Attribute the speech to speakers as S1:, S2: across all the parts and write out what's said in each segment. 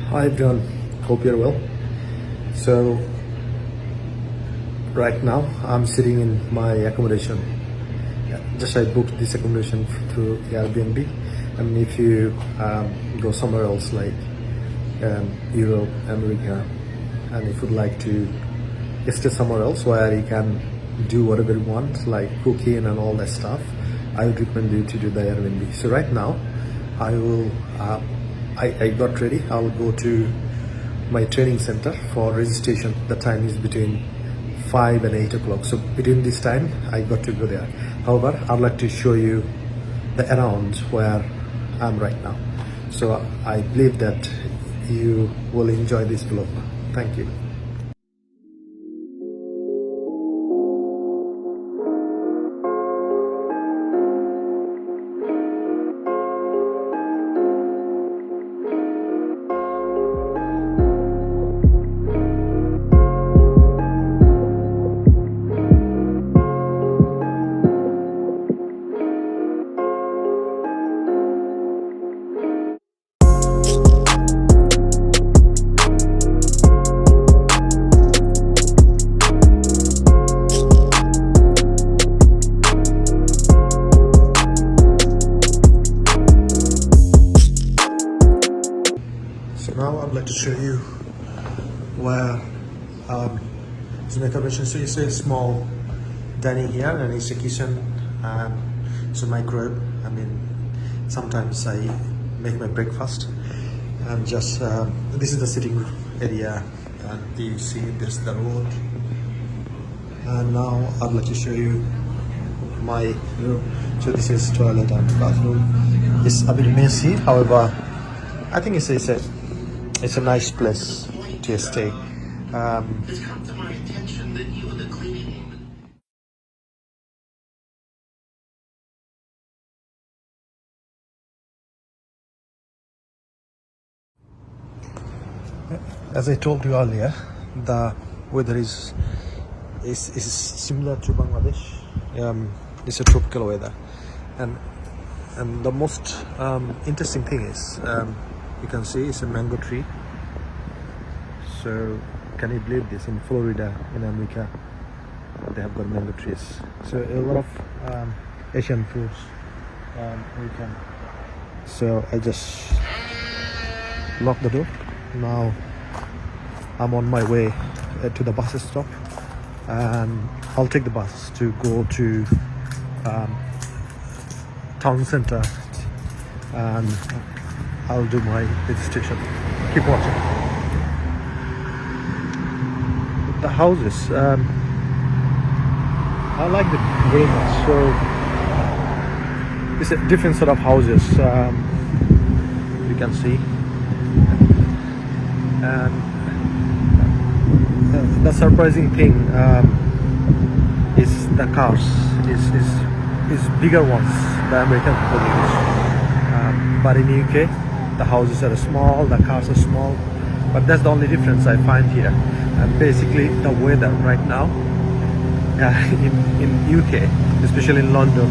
S1: Hi everyone, hope you're well. So right now I'm sitting in my accommodation. Just I booked this accommodation through Airbnb. I mean, if you go somewhere else like Europe, America, and if you'd like to stay somewhere else where you can do whatever you want, like cooking and all that stuff, I would recommend you to do the Airbnb. So right now I will I got ready. I'll go to my training center for registration. The time is between 5 and 8 o'clock. So between this time, I got to go there. However, I'd like to show you the around where I'm right now. So I believe that you will enjoy this vlog. Thank you. So now I'd like to show you where is my accommodation. So it's a small dining here, and it's a kitchen, and it's a microwave. I mean, sometimes I make my breakfast, and just this is the sitting area, and you see there's the road. And now I'd like to show you my room. So this is toilet and bathroom. It's a bit messy, however, I think it's a nice place to stay.
S2: It's come to my attention that you and the cleaning.
S1: As I told you earlier, the weather is similar to Bangladesh. It's a tropical weather, and the most interesting thing is you can see it's a mango tree. So can you believe this? In Florida, in America, they have got mango trees. So a lot of Asian foods we can. So I just lock the door. Now I'm on my way to the bus stop, and I'll take the bus to go to town center, and I'll do my registration. Keep watching. The houses, I like them very much. So it's a different sort of houses, you can see. And the surprising thing is the cars is bigger ones the American people use. But in UK, the houses are small, the cars are small. But that's the only difference I find here. And basically the weather right now in UK, especially in London,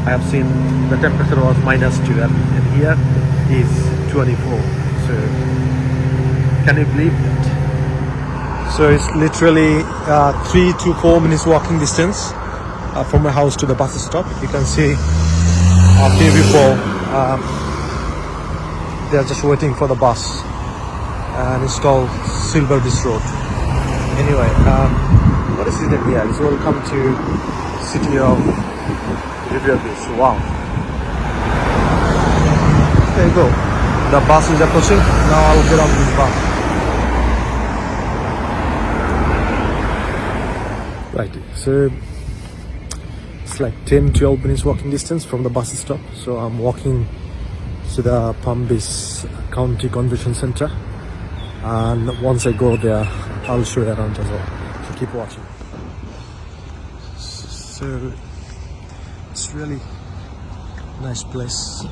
S1: I have seen the temperature was -2, and here is 24. So can you believe that? So it's literally 3 to 4 minutes walking distance from my house to the bus stop. You can see a few people, they are just waiting for the bus, and it's called Silver Beach Road. Anyway, what is it here? It's welcome to city of River Beach. Wow. There you go. The bus is approaching. Now I'll get on this bus. Right, so it's like 10-12 minutes walking distance from the bus stop. So I'm walking to the Palm Beach County Convention Center, and once I go there, I'll show you around as well. So keep watching. So it's really nice place.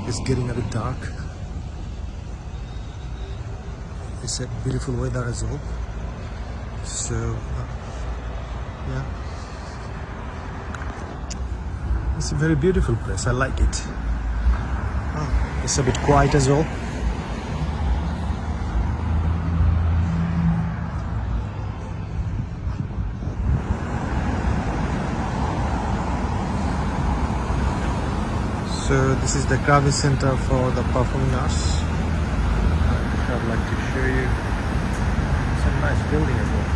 S1: It's getting a bit dark. It's a beautiful weather as well. So yeah, it's a very beautiful place. I like it. It's a bit quiet as well. So this is the Kravis Center for the Performing Arts. I'd like to show you some nice building as well.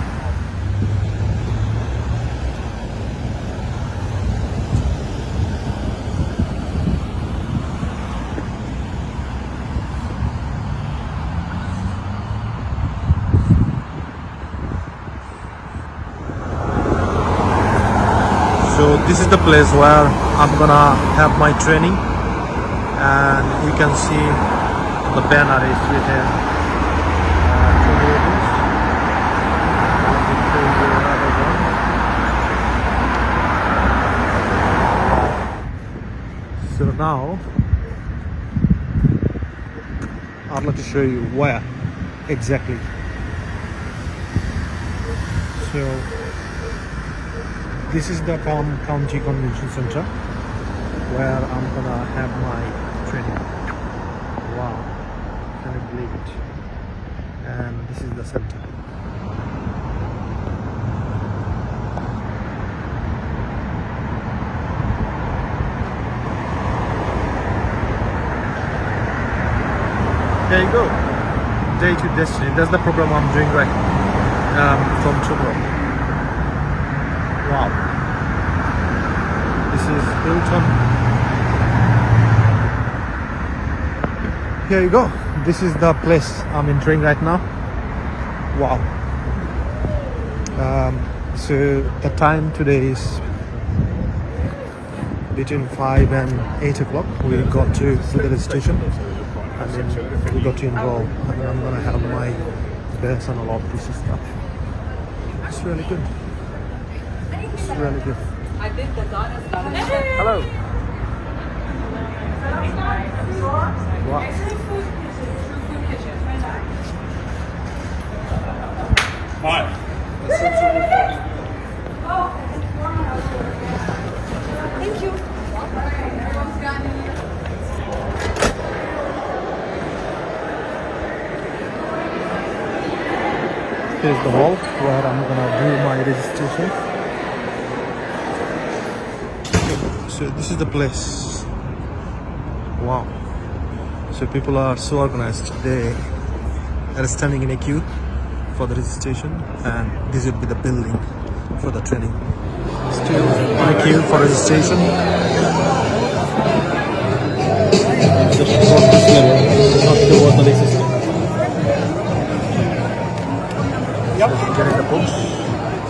S1: So this is the place where I'm gonna have my training, and you can see the banner is written So now I'd like to show you where exactly. So this is the Palm County Convention Center where I'm gonna have my training. Wow, can I believe it? And this is the center. There you go. Day to Destiny. That's the program I'm doing right from tomorrow. Wow. This is Hilton. Here you go. This is the place I'm entering right now. Wow. So the time today is between 5 and 8 o'clock. We got to the station. And then we got to enroll, and I'm gonna have my best and a lot of this stuff. It's really good. It's really good. Hello. Wow.
S3: Hi.
S4: Thank you.
S1: Here's the hall where I'm gonna do my registration. So this is the place. Wow. So people are so organized. They are standing in a queue for the registration, and this would be the building for the training. Still in a queue for registration. Just got this level. Not sure what the next is. Yep. Getting the books.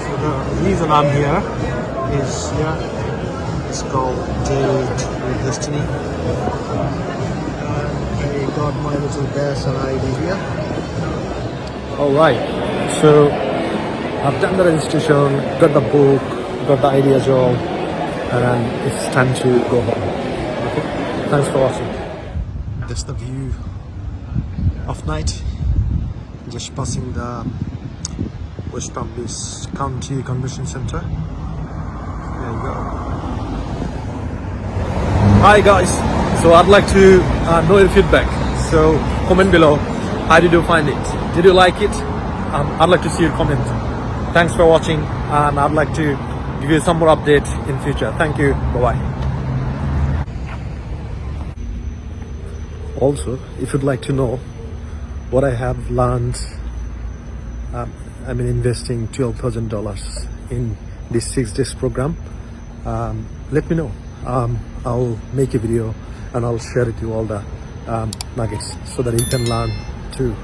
S1: So the reason I'm here is it's called Date with Destiny. I got my little badge and ID here. Alright, so I've done the registration, got the book, got the ID as well, and it's time to go home. Okay? Thanks for watching. That's the view of night. Just passing the West Palm Beach County Convention Center. There you go. Hi guys, so I'd like to know your feedback. So comment below. How did you find it? Did you like it? I'd like to see your comment. Thanks for watching, and I'd like to give you some more update in future. Thank you. Bye bye. Also, if you'd like to know what I have learned, investing $12,000 in this 6 days program, let me know. I'll make a video and I'll share with you all the nuggets so that you can learn too.